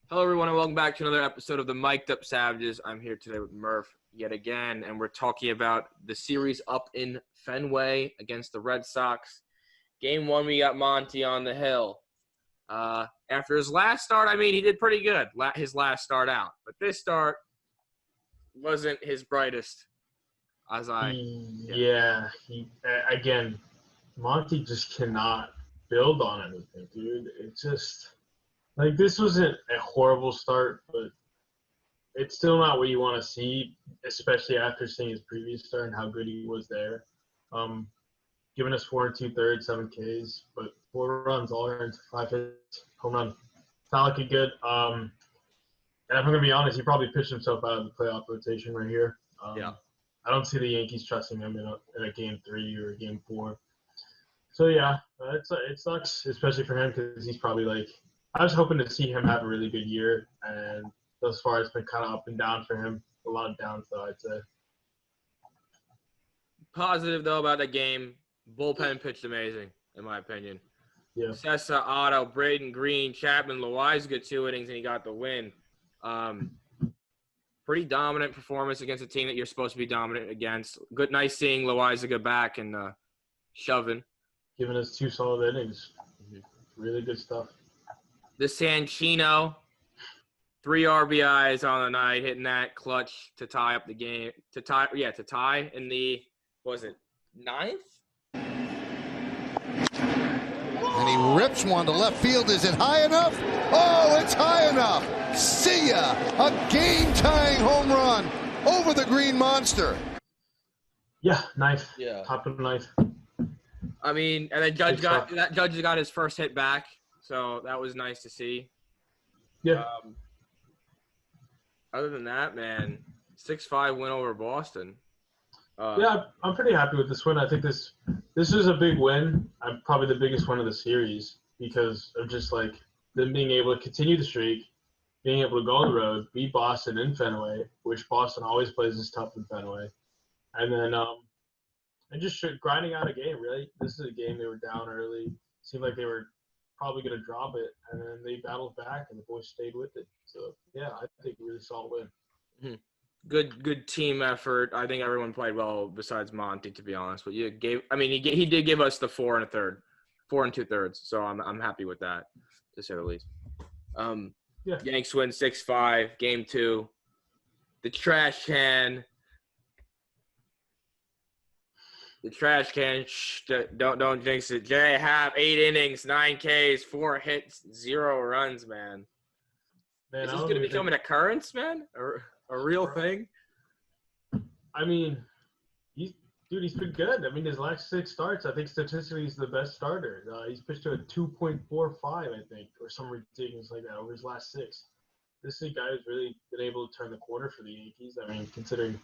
Hello, everyone, and welcome back to another episode of the Mic'd Up Savages. I'm here today with Murph yet again, and we're talking about the series up in Fenway against the Red Sox. Game 1, we got Monty on the hill. After his last start, he did pretty good, his last start out. But this start wasn't his brightest. Again, Monty just cannot build on anything, dude. It's just like this wasn't a horrible start, but it's still not what you want to see, especially after seeing his previous start and how good he was there. Giving us 4 2/3, 7 Ks, but 4 runs, all earned, 5 hits, home run. It's not looking good. And if I'm gonna be honest, he probably pitched himself out of the playoff rotation right here. I don't see the Yankees trusting him in a game 3 or a game 4. So yeah, it sucks, especially for him because he's probably like. I was hoping to see him have a really good year, and thus far it's been kind of up and down for him. A lot of downs, though, I'd say. Positive, though, about the game. Bullpen pitched amazing, in my opinion. Yeah. Sessa, Otto, Braden, Green, Chapman, Loaiza, 2 innings, and he got the win. Pretty dominant performance against a team that you're supposed to be dominant against. Good, nice seeing Loaiza back and shoving. Giving us 2 solid innings. Really good stuff. The Sanchino, 3 RBIs on the night, hitting that clutch to tie up the game. To tie in the, what was it, 9th? And he rips one to left field. Is it high enough? Oh, it's high enough. See ya. A game-tying home run over the Green Monster. Yeah, ninth. Yeah. Top of the ninth. And then Judge got his first hit back. So that was nice to see. Yeah. Other than that, man, 6-5 win over Boston. Yeah, I'm pretty happy with this win. I think this is a big win. Probably the biggest win of the series because of just like them being able to continue the streak, being able to go on the road, beat Boston in Fenway, which Boston always plays as tough in Fenway, and then and just grinding out a game. Really, this is a game they were down early. Seemed like they were probably going to drop it, and then they battled back, and the boys stayed with it. So, yeah, I think a really solid win. Mm-hmm. Good team effort. I think everyone played well besides Monty, to be honest. But he did give us the 4 2/3. So I'm happy with that, to say the least. Yanks win 6-5, game 2. The trash can. Don't jinx it. Jay have 8 innings, 9 Ks, 4 hits, 0 runs, man. Is this going to become an occurrence, man? Or a real thing? He's been good. His last 6 starts, I think statistically he's the best starter. He's pitched to a 2.45, I think, or some ridiculous like that over his last 6. This is a guy who's really been able to turn the corner for the Yankees. Considering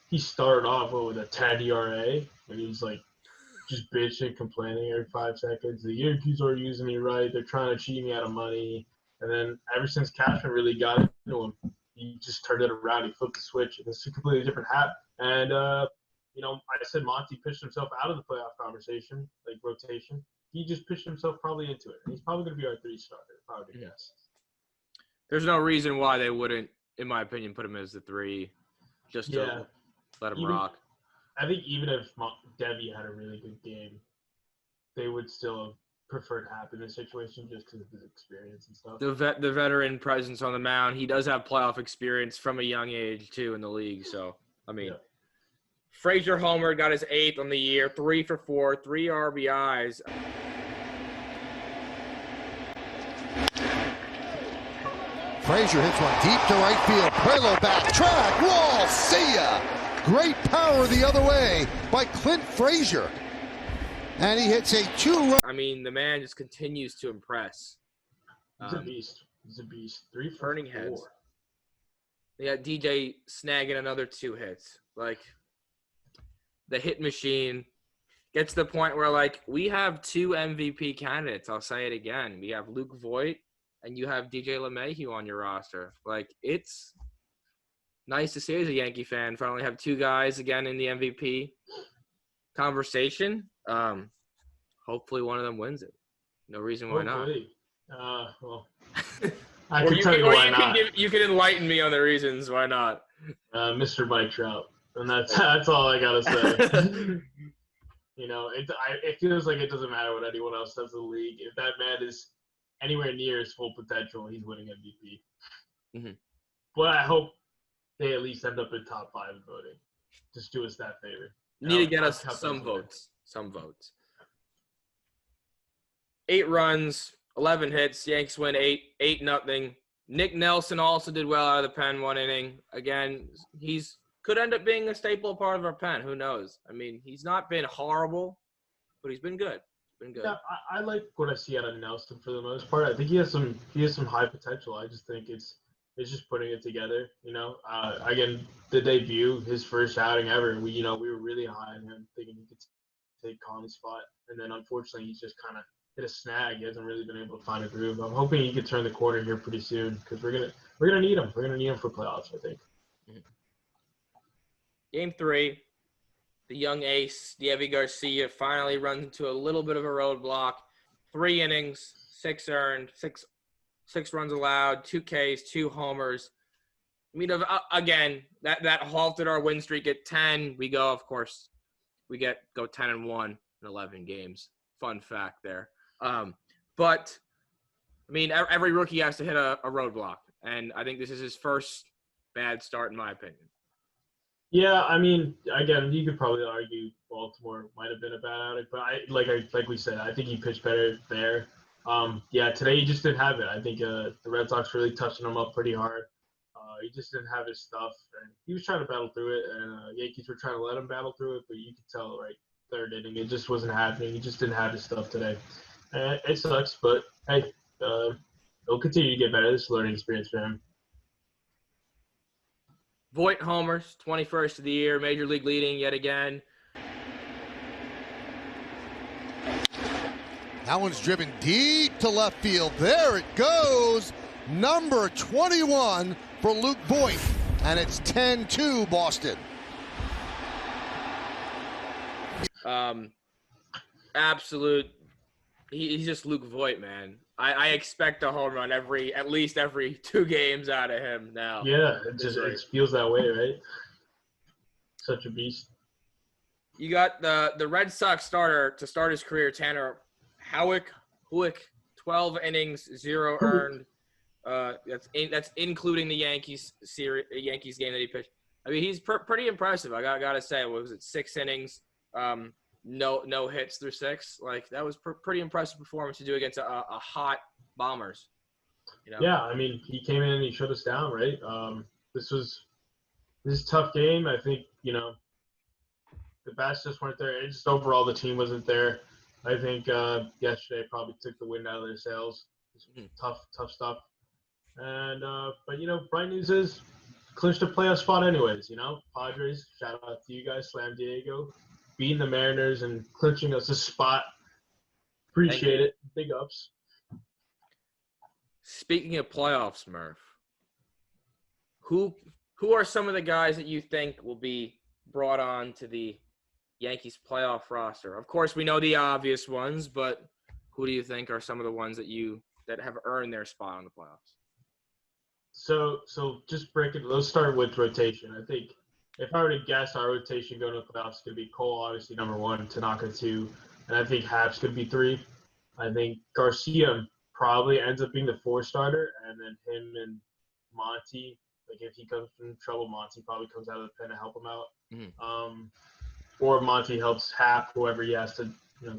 he started off with a 10 ERA, and he was like just bitching, complaining every 5 seconds. The Yankees aren't using me right. They're trying to cheat me out of money. And then ever since Cashman really got into him, he just turned it around. He flipped the switch. It's a completely different hat. And, I said Monty pitched himself out of the playoff conversation, like rotation. He just pitched himself probably into it. And he's probably going to be our 3 starter, if I would guess. There's no reason why they wouldn't, in my opinion, put him as the 3 just to let him rock. I think even if Debbie had a really good game, they would still have preferred Happ in this situation just because of his experience and stuff. The veteran presence on the mound. He does have playoff experience from a young age, too, in the league. So, Frazier homer, got his 8th on the year, 3 for 4, 3 RBIs. Frazier hits one deep to right field. Puelo back track. Wall. See ya. Great power the other way by Clint Frazier. And he hits a 2-run. The man just continues to impress. He's a beast. 3 for turning 4. Heads. They got DJ snagging another 2 hits. The hit machine gets to the point where, we have 2 MVP candidates. I'll say it again. We have Luke Voight, and you have DJ LeMahieu on your roster. It's nice to see as a Yankee fan finally have 2 guys again in the MVP conversation. Hopefully one of them wins it. No reason why not. Well, I can tell you why not. You can enlighten me on the reasons why not. Mr. Mike Trout, and that's all I gotta say. You know, it feels like it doesn't matter what anyone else does in the league. If that man is anywhere near his full potential, he's winning MVP. Mm-hmm. But I hope they at least end up in top 5 in voting. Just do us that favor. Need to get us some votes. Some votes. 8 runs, 11 hits. Yanks win 8-0. Nicknelson also did well out of the pen 1 inning. Again, he's could end up being a staple part of our pen. Who knows? I mean, he's not been horrible, but he's been good. Yeah, I like what I see out of Nelson for the most part. I think he has some high potential. I just think it's just putting it together. You know, again, the debut, his first outing ever. We were really high on him, thinking he could take Conley's spot, and then unfortunately he's just kind of hit a snag. He hasn't really been able to find a groove. I'm hoping he could turn the corner here pretty soon because we're gonna need him. We're gonna need him for playoffs, I think. Game 3, the young ace, Garcia, finally runs into a little bit of a roadblock. 3 innings, 6 earned, 6 runs allowed, 2 Ks, 2 homers. I mean, again, that halted our win streak at 10. We go 10-1 in 11 games. Fun fact there. But, I mean, every rookie has to hit a roadblock, and I think this is his first bad start, in my opinion. Yeah, I mean, again, you could probably argue Baltimore might have been a bad outing, but like we said, I think he pitched better there. Today he just didn't have it. I think the Red Sox really touching him up pretty hard. He just didn't have his stuff, and he was trying to battle through it, and Yankees were trying to let him battle through it, but you could tell, right, 3rd inning, it just wasn't happening. He just didn't have his stuff today. And it sucks, but hey, he'll continue to get better. This is a learning experience for him. Voight homers, 21st of the year, Major League leading yet again. That one's driven deep to left field. There it goes. Number 21 for Luke Voight. And it's 10-2 Boston. Absolute. He's just Luke Voight, man. I expect a home run at least every 2 games out of him now. Yeah, it feels that way, right? Such a beast. You got the Red Sox starter to start his career, Tanner Howick, 12 innings, 0 earned. That's including the Yankees game that he pitched. I mean, he's pretty impressive. I gotta say, what was it, 6 innings? No hits through 6. Like, that was pretty impressive performance to do against a hot Bombers. You know? Yeah, I mean, he came in and he shut us down, right? This is a tough game. I think, the bats just weren't there. Just overall, the team wasn't there. I think yesterday probably took the wind out of their sails. Tough stuff. And but bright news is clinched a playoff spot anyways. Padres, shout out to you guys, Slam Diego, beating the Mariners and clinching us a spot. Appreciate it. Big ups. Speaking of playoffs, Murph, who are some of the guys that you think will be brought on to the Yankees playoff roster? Of course, we know the obvious ones, but who do you think are some of the ones that have earned their spot on the playoffs? So just break it. Let's start with rotation. I think if I were to guess, our rotation going to the playoffs is going to be Cole, obviously, number 1, Tanaka 2, and I think Haps could be 3. I think Garcia probably ends up being the 4 starter, and then him and Monty, like if he comes from trouble, Monty probably comes out of the pen to help him out. Mm-hmm. Or Monty helps Hap, whoever he has to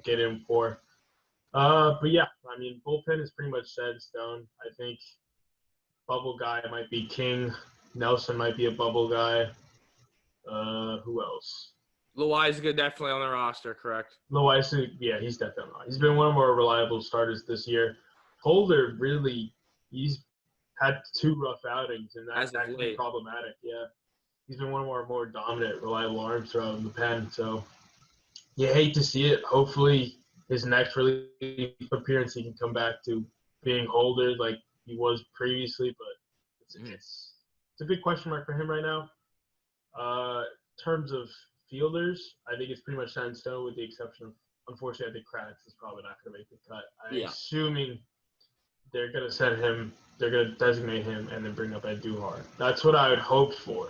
get in for. But yeah, I mean, bullpen is pretty much set in stone. I think bubble guy might be King. Nelson might be a bubble guy. Who else? Loizaga definitely on the roster, correct? Loizaga, yeah, he's definitely on. He's been one of our reliable starters this year. Holder, really, he's had 2 rough outings, and that's actually problematic. Yeah, he's been one of our more dominant, reliable arms throughout the pen. So you hate to see it. Hopefully, his next relief appearance, he can come back to being Holder like he was previously. But it's a big question mark for him right now. In terms of fielders, I think it's pretty much set in stone with the exception of, unfortunately, I think Kratz is probably not going to make the cut. I'm assuming they're going to send him, they're going to designate him and then bring up Andujar. That's what I would hope for.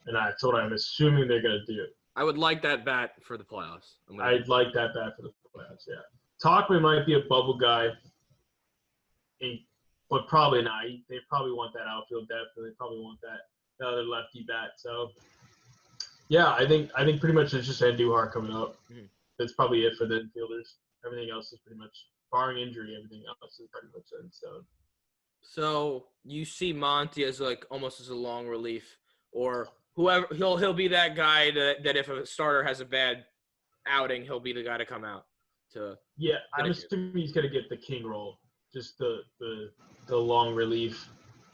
And that's what I'm assuming they're going to do. I would like that bat for the playoffs. I'd like that bat for the playoffs, yeah. Talkman might be a bubble guy, but probably not. They probably want that outfield depth, and they probably want that other lefty bat. So, yeah, I think pretty much it's just Andujar coming up. Mm-hmm. That's probably it for the infielders. Everything else is pretty much, barring injury, everything else is pretty much in stone. So you see Monty as almost as a long relief, or whoever he'll be that guy that if a starter has a bad outing, he'll be the guy to come out to. Yeah, I'm assuming he's gonna get the king role, just the long relief,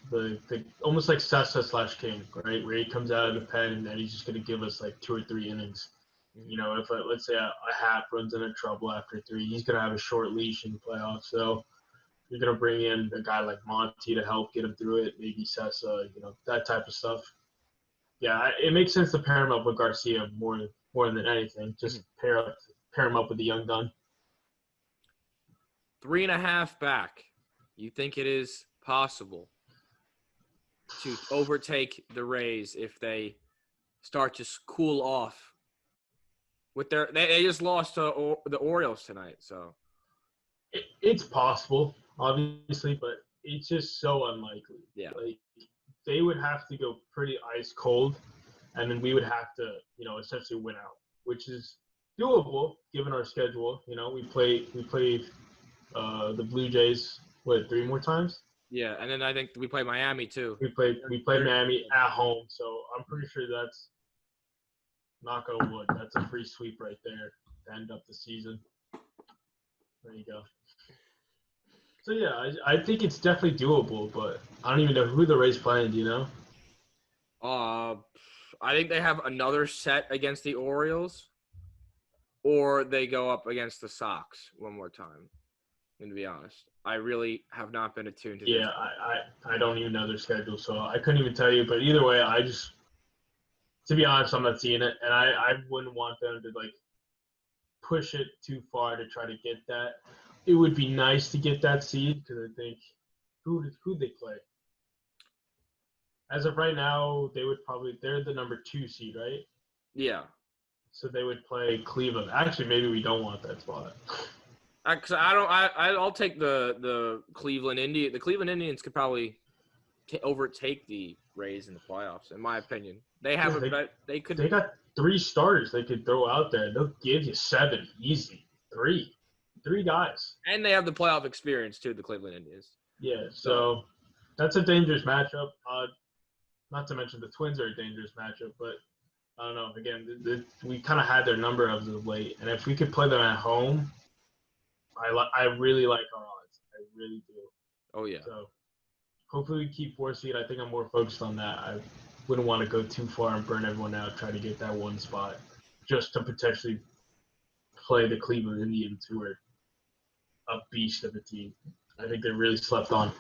the almost like Sessa / King, right? Where he comes out of the pen and then he's just gonna give us 2 or 3 innings. You know, if let's say a Hap runs into trouble after 3, he's gonna have a short leash in the playoffs. So you're gonna bring in a guy like Monty to help get him through it, maybe Sessa, that type of stuff. Yeah, it makes sense to pair him up with Garcia more than anything. Just pair him up with the young gun. 3.5 back. You think it is possible to overtake the Rays if they start to cool off? They just lost to the Orioles tonight, so it's possible, obviously, but it's just so unlikely. Yeah, they would have to go pretty ice cold, and then we would have to, essentially win out, which is doable given our schedule. We play the Blue Jays 3 more times. Yeah, and then I think we play Miami too. We play Miami at home, so I'm pretty sure that's, knock on wood, that's a free sweep right there to end up the season. There you go. So yeah, I think it's definitely doable, but I don't even know who the Rays playing. Do you know? I think they have another set against the Orioles, or they go up against the Sox one more time. And to be honest, I really have not been attuned to. Yeah, I don't even know their schedule, so I couldn't even tell you. But either way, to be honest, I'm not seeing it, and I wouldn't want them to push it too far to try to get that. It would be nice to get that seed because I think who they play. As of right now, they're the number 2 seed, right? Yeah. So they would play Cleveland. Actually, maybe we don't want that spot. Because I'll take the Cleveland Indians. The Cleveland Indians could probably overtake the Rays in the playoffs, in my opinion. They have They got 3 starters they could throw out there. They'll give you 7 easy. 3 guys. And they have the playoff experience too, the Cleveland Indians. Yeah, so that's a dangerous matchup. Not to mention the Twins are a dangerous matchup, but I don't know. Again, we kind of had their number as of late, and if we could play them at home, I really like our odds. I really do. Oh yeah. So hopefully we keep 4 seed. I think I'm more focused on that. I wouldn't want to go too far and burn everyone out trying to get that 1 spot just to potentially play the Cleveland Indians, who are a beast of a team. I think they really slept on.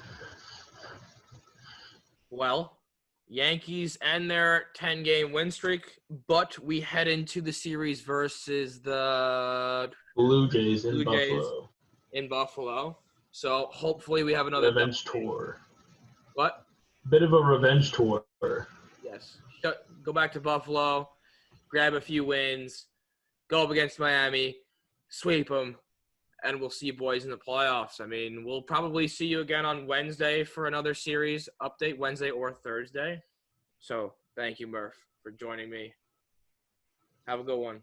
Well, Yankees end their 10-game win streak, but we head into the series versus the Blue Jays in Buffalo. So hopefully we have another revenge tour. What? Bit of a revenge tour. Yes. Go back to Buffalo, grab a few wins, go up against Miami, sweep them, and we'll see you boys in the playoffs. I mean, we'll probably see you again on Wednesday for another series update, Wednesday or Thursday. So thank you, Murph, for joining me. Have a good one.